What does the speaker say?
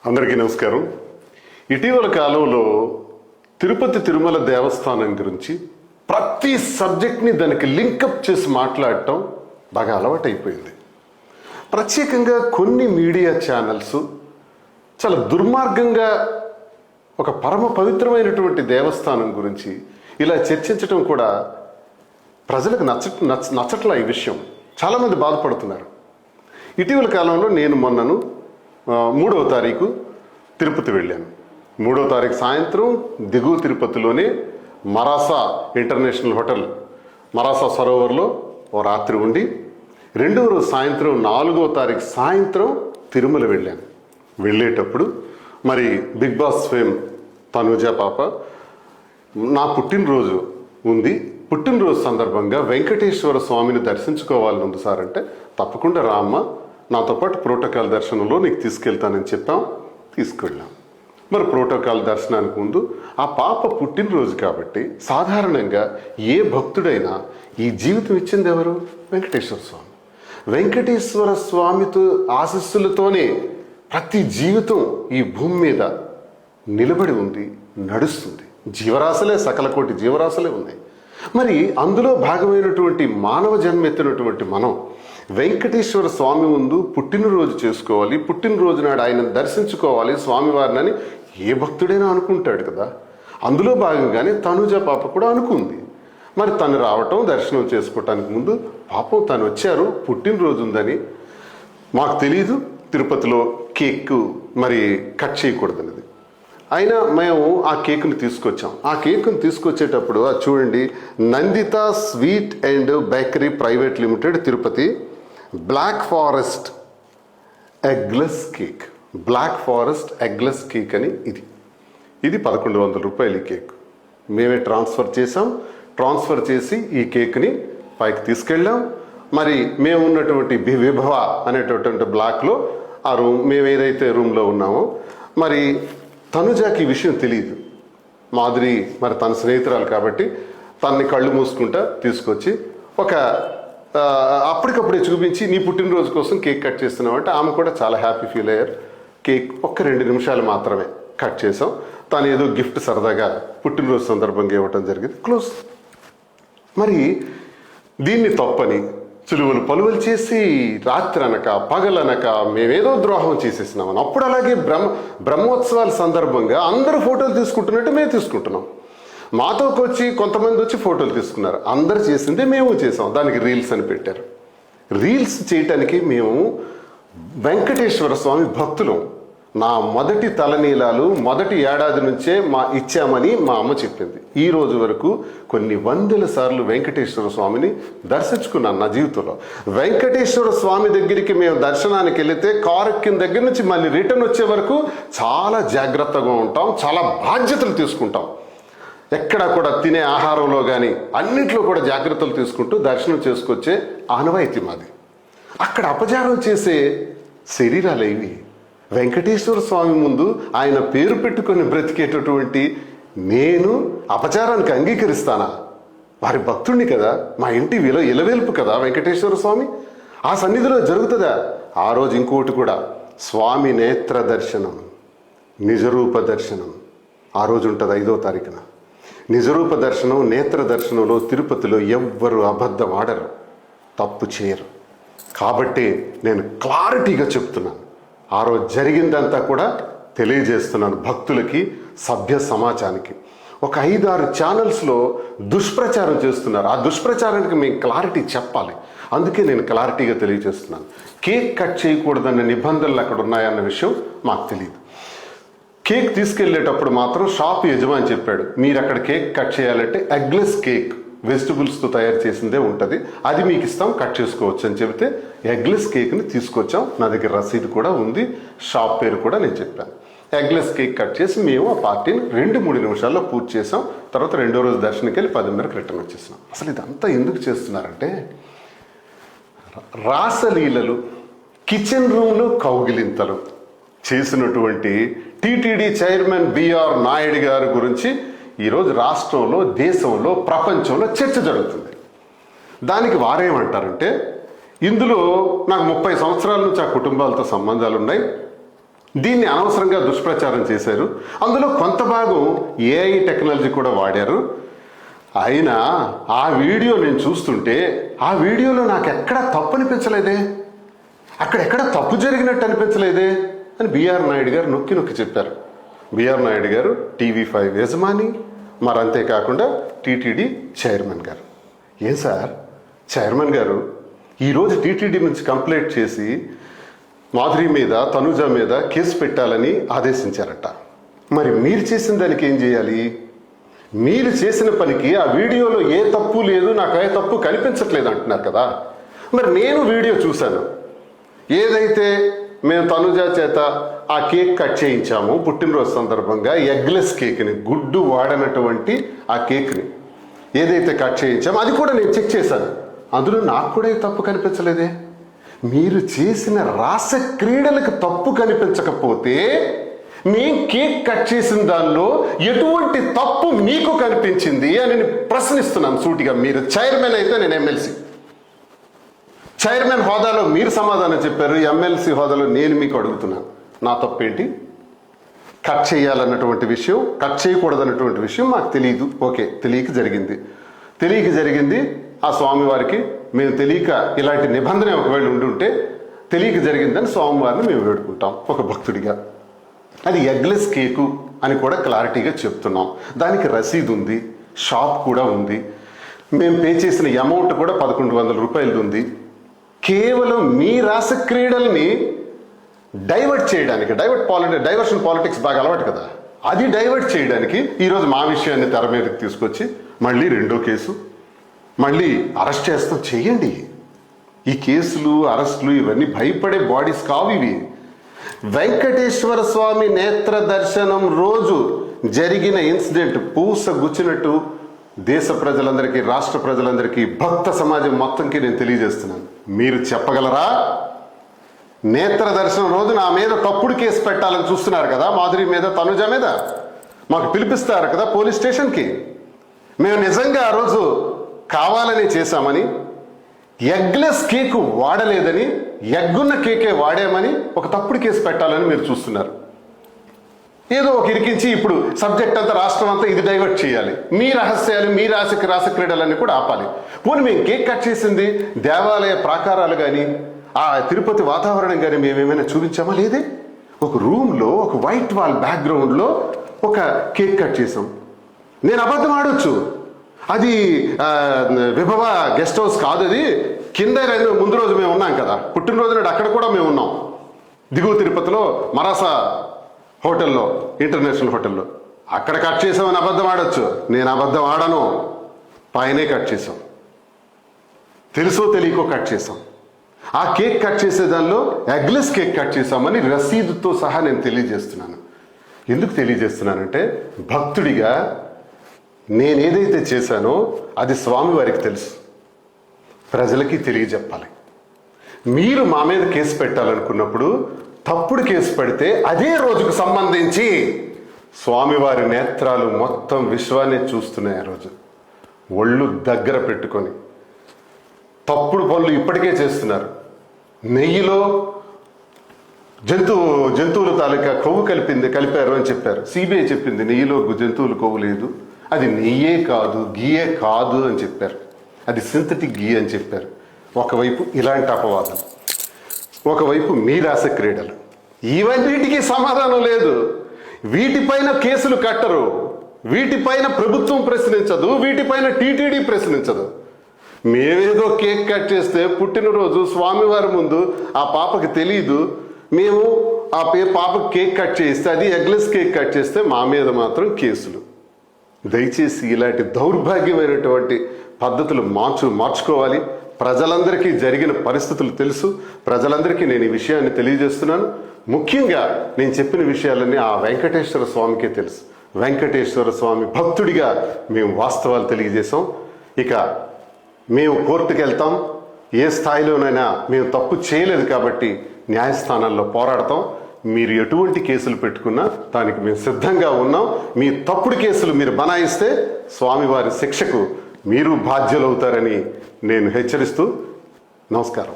అందరికీ నమస్కారం. ఇటీవల కాలంలో తిరుపతి తిరుమల దేవస్థానం గురించి ప్రతి సబ్జెక్ట్ని దానికి లింకప్ చేసి మాట్లాడటం బాగా అలవాటైపోయింది. ప్రత్యేకంగా కొన్ని మీడియా ఛానల్స్ చాలా దుర్మార్గంగా ఒక పరమ పవిత్రమైనటువంటి దేవస్థానం గురించి ఇలా చర్చించడం కూడా ప్రజలకు నచ్చట్లా. ఈ విషయం చాలామంది బాధపడుతున్నారు. ఇటీవల కాలంలో నేను మొన్నను 3వ తారీఖు తిరుపతి వెళ్ళాను. 3వ తారీఖు సాయంత్రం దిగువ తిరుపతిలోనే మరాసా ఇంటర్నేషనల్ హోటల్ మరాసా సరోవర్లో ఓ రాత్రి ఉండి 2వ రోజు సాయంత్రం 4వ తారీఖు సాయంత్రం తిరుమల వెళ్ళాను. వెళ్ళేటప్పుడు మరి బిగ్ బాస్ ఫేమ్ తనుజ పాప నా పుట్టినరోజు ఉంది, పుట్టినరోజు సందర్భంగా వెంకటేశ్వర స్వామిని దర్శించుకోవాలని ఉంది సార్ అంటే, తప్పకుండా రామ్మ, నాతో పాటు ప్రోటోకాల్ దర్శనంలో నీకు తీసుకెళ్తానని చెప్పాం. తీసుకెళ్ళాం. మరి ప్రోటోకాల్ దర్శనానికి ముందు ఆ పాప పుట్టినరోజు కాబట్టి సాధారణంగా ఏ భక్తుడైనా ఈ జీవితం ఇచ్చింది ఎవరు? వెంకటేశ్వర స్వామి. వెంకటేశ్వర స్వామితో ఆశీస్సులతోనే ప్రతి జీవితం ఈ భూమి మీద నిలబడి ఉంది, నడుస్తుంది. జీవరాశులే, సకల కోటి జీవరాశులే ఉన్నాయి. మరి అందులో భాగమైనటువంటి మానవ జన్మ ఎత్తినటువంటి మనం వెంకటేశ్వర స్వామి ముందు పుట్టినరోజు చేసుకోవాలి, పుట్టినరోజు నాడు ఆయన దర్శించుకోవాలి స్వామివారిని అని ఏ భక్తుడైనా అనుకుంటాడు కదా. అందులో భాగంగానే తనుజ పాప కూడా అనుకుంది. మరి తను రావటం, దర్శనం చేసుకోవటానికి ముందు పాపం తను వచ్చారు, పుట్టినరోజు ఉందని మాకు తెలీదు. తిరుపతిలో కేక్ మరి కట్ చేయకూడదన్నది. అయినా మేము ఆ కేక్ని తీసుకొచ్చాం. ఆ కేక్ని తీసుకొచ్చేటప్పుడు అది చూడండి, Nandita sweet and bakery private limited Tirupati black forest eggless cake. Black forest eggless cake అని ఇది 1100 రూపాయలు ఈ కేక్. మేమే ట్రాన్స్ఫర్ చేసాం. ట్రాన్స్ఫర్ చేసి ఈ కేక్ని పైకి తీసుకెళ్ళాం. మరి మేము ఉన్నటువంటి విభవ అనేటటువంటి బ్లాక్లో ఆ రూమ్, మేము ఏదైతే రూమ్లో ఉన్నామో, మరి తనుజాకి ఈ విషయం తెలియదు. మాధురి మరి తన స్నేహితురాలు కాబట్టి తనని కళ్ళు మూసుకుంటా తీసుకొచ్చి ఒక అప్పటికప్పుడే చూపించి, నీ పుట్టినరోజు కోసం కేక్ కట్ చేస్తున్నావు అంటే ఆమె కూడా చాలా హ్యాపీ ఫీల్ అయ్యారు. కేక్ ఒక్క 2 నిమిషాలు మాత్రమే కట్ చేసాం. తను ఏదో గిఫ్ట్ సరదాగా పుట్టినరోజు సందర్భంగా ఇవ్వటం జరిగింది. క్లోజ్. మరి దీన్ని తప్పని చులువలు పలువలు చేసి రాత్రి అనక పగలనక మేమేదో ద్రోహం చేసేసినామని, అప్పుడు అలాగే బ్రహ్మోత్సవాల సందర్భంగా అందరూ ఫోటోలు తీసుకుంటున్నట్టు మేము తీసుకుంటున్నాం. మాతోకి వచ్చి కొంతమంది వచ్చి ఫోటోలు తీసుకున్నారు. అందరు చేసిందే మేము చేసాం. దానికి రీల్స్ అని పెట్టారు. రీల్స్ చేయటానికి మేము వెంకటేశ్వర స్వామి భక్తులం. నా మొదటి తలనీలాలు మొదటి ఏడాది నుంచే ఇచ్చామని మా అమ్మ చెప్పింది. ఈ రోజు వరకు కొన్ని వందల సార్లు వెంకటేశ్వర స్వామిని దర్శించుకున్నాను నా జీవితంలో. వెంకటేశ్వర స్వామి దగ్గరికి మేము దర్శనానికి వెళితే కారు ఎక్కిన దగ్గర నుంచి మళ్ళీ రిటర్న్ వచ్చే వరకు చాలా జాగ్రత్తగా ఉంటాం, చాలా బాధ్యతలు తీసుకుంటాం. ఎక్కడా కూడా తినే ఆహారంలో కానీ అన్నింటిలో కూడా జాగ్రత్తలు తీసుకుంటూ దర్శనం చేసుకొచ్చే ఆనవాయితీ మాది. అక్కడ అపచారం చేసే శరీరాలు ఇవి. వెంకటేశ్వర స్వామి ముందు ఆయన పేరు పెట్టుకొని బ్రతికేటటువంటి నేను అపచారానికి అంగీకరిస్తానా? వారి భక్తుడిని కదా, మా ఇంటి ఇలవేల్పు కదా వెంకటేశ్వర స్వామి. ఆ సన్నిధిలో జరుగుతుందా? ఆ రోజు ఇంకోటి కూడా, స్వామి నేత్ర దర్శనం, నిజరూప దర్శనం ఆ రోజు ఉంటుంది 5వ తారీఖున. నిజరూప దర్శనం, నేత్ర దర్శనంలో తిరుపతిలో ఎవ్వరు అబద్ధం ఆడరు, తప్పు చేయరు. కాబట్టి నేను క్లారిటీగా చెప్తున్నాను. ఆ రోజు జరిగిందంతా కూడా తెలియజేస్తున్నాను భక్తులకి, సభ్య సమాజానికి. ఒక 5-6 ఛానల్స్లో దుష్ప్రచారం చేస్తున్నారు. ఆ దుష్ప్రచారానికి మేము క్లారిటీ చెప్పాలి. అందుకే నేను క్లారిటీగా తెలియజేస్తున్నాను. కేక్ కట్ చేయకూడదన్న నిబంధనలు అక్కడ ఉన్నాయన్న విషయం మాకు తెలియదు. కేక్ తీసుకెళ్లేటప్పుడు మాత్రం షాప్ యజమాని చెప్పాడు, మీరు అక్కడ కేక్ కట్ చేయాలంటే ఎగ్లెస్ కేక్ వెజిటబుల్స్తో తయారు చేసిందే ఉంటుంది, అది మీకు ఇస్తాం, కట్ చేసుకోవచ్చు అని చెబితే ఎగ్లెస్ కేక్ని తీసుకొచ్చాం. నా దగ్గర రసీదు కూడా ఉంది, షాప్ పేరు కూడా నేను చెప్పాను. ఎగ్లెస్ కేక్ కట్ చేసి మేము ఆ పార్టీని 2-3 నిమిషాల్లో పూర్తి చేసాం. తర్వాత 2వ రోజు దర్శనకి వెళ్ళి 10:30కి రిటర్న్ వచ్చేసాం. అసలు ఇదంతా ఎందుకు చేస్తున్నారంటే, రాసలీలలు, కిచెన్ రూమ్లో కౌగిలింతలు చేసినటువంటి టీటీడీ చైర్మన్ బిఆర్ నాయుడు గారి గురించి ఈరోజు రాష్ట్రంలో, దేశంలో, ప్రపంచంలో చర్చ జరుగుతుంది. దానికి వారేమంటారంటే, ఇందులో నాకు 30 సంవత్సరాల నుంచి ఆ కుటుంబాలతో సంబంధాలు ఉన్నాయి, దీన్ని అనవసరంగా దుష్ప్రచారం చేశారు. అందులో కొంత భాగం ఏఐ టెక్నాలజీ కూడా వాడారు. అయినా ఆ వీడియో నేను చూస్తుంటే ఆ వీడియోలో నాకు ఎక్కడా తప్పు అనిపించలేదే, అక్కడెక్కడ తప్పు జరిగినట్టు అనిపించలేదే అని బిఆర్ నాయుడు గారు నొక్కి నొక్కి చెప్పారు. బిఆర్ నాయుడు గారు TV5 యజమాని, మరి అంతేకాకుండా టీటీడీ చైర్మన్ గారు. ఏం సార్ చైర్మన్ గారు ఈరోజు టీటీడీ నుంచి కంప్లైంట్ చేసి మాధురి మీద, తనుజ మీద కేసు పెట్టాలని ఆదేశించారట. మరి మీరు చేసిన దానికి ఏం చేయాలి? మీరు చేసిన పనికి ఆ వీడియోలో ఏ తప్పు లేదు, నాకు ఏ తప్పు కనిపించట్లేదు అంటున్నారు కదా. మరి నేను వీడియో చూశాను. ఏదైతే మేము తనుజ చేత ఆ కేక్ కట్ చేయించాము పుట్టినరోజు సందర్భంగా, ఎగ్లెస్ కేక్ని, గుడ్డు వాడనటువంటి ఆ కేక్ని ఏదైతే కట్ చేయించామో అది కూడా నేను చెక్ చేశాను. అందులో నాకు కూడా ఏ తప్పు కనిపించలేదే. మీరు చేసిన రాస క్రీడలకు తప్పు కనిపించకపోతే మేము కేక్ కట్ చేసిన దానిలో ఎటువంటి తప్పు మీకు కనిపించింది అని నేను ప్రశ్నిస్తున్నాను సూటిగా. మీరు చైర్మన్ అయితే నేను ఎమ్మెల్సీ. చైర్మన్ హోదాలో మీరు సమాధానం చెప్పారు, ఎమ్మెల్సీ హోదాలో నేను మీకు అడుగుతున్నాను, నా తప్పేంటి? కట్ చేయాలన్నటువంటి విషయం, కట్ చేయకూడదన్నటువంటి విషయం మాకు తెలియదు. ఓకే, తెలియక జరిగింది. ఆ స్వామివారికి మేము తెలియక ఇలాంటి నిబంధన ఒకవేళ ఉండుంటే తెలియక జరిగిందని స్వామివారిని మేము వేడుకుంటాం ఒక భక్తుడిగా. అది ఎగ్లెస్ కేకు అని కూడా క్లారిటీగా చెప్తున్నాం. దానికి రసీదు ఉంది, షాప్ కూడా ఉంది. మేము పే చేసిన అమౌంట్ కూడా 1100 రూపాయలు ఉంది. కేవలం మీ రాస క్రీడల్ని డైవర్ట్ చేయడానికి, డైవర్షన్ పాలిటిక్స్ బాగా అలవాటు కదా, అది డైవర్ట్ చేయడానికి ఈరోజు మా విషయాన్ని తెర మీదకి తీసుకొచ్చి మళ్ళీ రెండో కేసు, మళ్ళీ అరెస్ట్ చేస్తాం. చేయండి. ఈ కేసులు, అరెస్టులు ఇవన్నీ భయపడే బాడీస్ కావు ఇవి. వెంకటేశ్వర స్వామి నేత్ర దర్శనం రోజు జరిగిన ఇన్సిడెంట్ పూస గుచ్చినట్టు దేశ ప్రజలందరికీ, రాష్ట్ర ప్రజలందరికీ, భక్త సమాజం మొత్తంకి నేను తెలియజేస్తున్నాను. మీరు చెప్పగలరా? నేత్ర దర్శనం రోజు నా మీద తప్పుడు కేసు పెట్టాలని చూస్తున్నారు కదా, మాధురి మీద, తనుజ మీద. మాకు పిలిపిస్తారు కదా పోలీస్ స్టేషన్కి. మేము నిజంగా ఆ రోజు కావాలని చేశామని, ఎగ్లెస్ కేకు వాడలేదని, ఎగ్గున్న కేకే వాడామని ఒక తప్పుడు కేసు పెట్టాలని మీరు చూస్తున్నారు. ఏదో ఒక ఇరికించి ఇప్పుడు సబ్జెక్ట్ అంతా, రాష్ట్రం అంతా ఇది డైవర్ట్ చేయాలి. మీ రహస్యాలు, మీ రాస క్రీడలన్నీ కూడా ఆపాలి. పోనీ మేము కేక్ కట్ చేసింది దేవాలయ ప్రాకారాలు కానీ, ఆ తిరుపతి వాతావరణం కానీ మేమేమైనా చూపించామా? లేదే. ఒక రూమ్లో, ఒక వైట్ వాల్ బ్యాక్గ్రౌండ్లో ఒక కేక్ కట్ చేసాం. నేను అబద్ధం ఆడొచ్చు, అది విభవ గెస్ట్ హౌస్ కాదు, అది కింద ముందు రోజు మేము ఉన్నాం కదా, పుట్టినరోజు నాడు అక్కడ కూడా మేము ఉన్నాం. దిగువ తిరుపతిలో మరాసా హోటల్లో, ఇంటర్నేషనల్ హోటల్లో అక్కడ కట్ చేసామని అబద్ధం ఆడొచ్చు. నేను అబద్ధం ఆడను. పైనే కట్ చేసాం, తెలుసో తెలియకో కట్ చేసాం. ఆ కేక్ కట్ చేసే దానిలో ఎగ్లెస్ కేక్ కట్ చేసామని రసీదుతో సహా నేను తెలియజేస్తున్నాను. ఎందుకు తెలియజేస్తున్నానంటే, భక్తుడిగా నేనేదైతే చేశానో అది స్వామివారికి తెలుసు, ప్రజలకి తెలియజెప్పాలి. మీరు మా మీద కేసు పెట్టాలనుకున్నప్పుడు తప్పుడు కేసు పెడితే అదే రోజుకు సంబంధించి స్వామివారి నేత్రాలు మొత్తం విశ్వాన్ని చూస్తున్నాయి. ఆ రోజు ఒళ్ళు దగ్గర పెట్టుకొని తప్పుడు పనులు ఇప్పటికే చేస్తున్నారు. నెయ్యిలో జంతువుల తాలూకా కొవ్వు కలిపారు అని చెప్పారు. సిబిఐ చెప్పింది నెయ్యిలో జంతువుల కొవ్వు లేదు, అది నెయ్యే కాదు, గీయే కాదు అని చెప్పారు. అది సింథటిక్ గీ అని చెప్పారు. ఒకవైపు ఇలాంటి అపవాదం, ఒకవైపు మీ రాస క్రీడలు. ఇవన్నిటికీ సమాధానం లేదు. వీటిపైన కేసులు కట్టరు, వీటిపైన ప్రభుత్వం ప్రశ్నించదు, వీటిపైన టీటీడీ ప్రశ్నించదు. మేమేదో కేక్ కట్ చేస్తే పుట్టినరోజు స్వామివారి ముందు ఆ పాపకి తెలీదు, మేము ఆ పాపకి కేక్ కట్ చేస్తే, అది ఎగ్లెస్ కేక్ కట్ చేస్తే మా మీద మాత్రం కేసులు. దయచేసి ఇలాంటి దౌర్భాగ్యమైనటువంటి పద్ధతులు మార్చుకోవాలి. ప్రజలందరికీ జరిగిన పరిస్థితులు తెలుసు, ప్రజలందరికీ నేను ఈ విషయాన్ని తెలియజేస్తున్నాను. ముఖ్యంగా నేను చెప్పిన విషయాలన్నీ ఆ వెంకటేశ్వర స్వామికే తెలుసు. వెంకటేశ్వర స్వామి భక్తుడిగా మేము వాస్తవాలు తెలియజేశాం. ఇక మేము కోర్టుకు వెళ్తాం. ఏ స్థాయిలోనైనా మేము తప్పు చేయలేదు కాబట్టి న్యాయస్థానాల్లో పోరాడతాం. మీరు ఎటువంటి కేసులు పెట్టుకున్నా దానికి మేము సిద్ధంగా ఉన్నాం. మీ తప్పుడు కేసులు మీరు బనాయిస్తే స్వామివారి శిక్షకు మీరు బాధ్యులవుతారని నేను హెచ్చరిస్తూ నమస్కారం.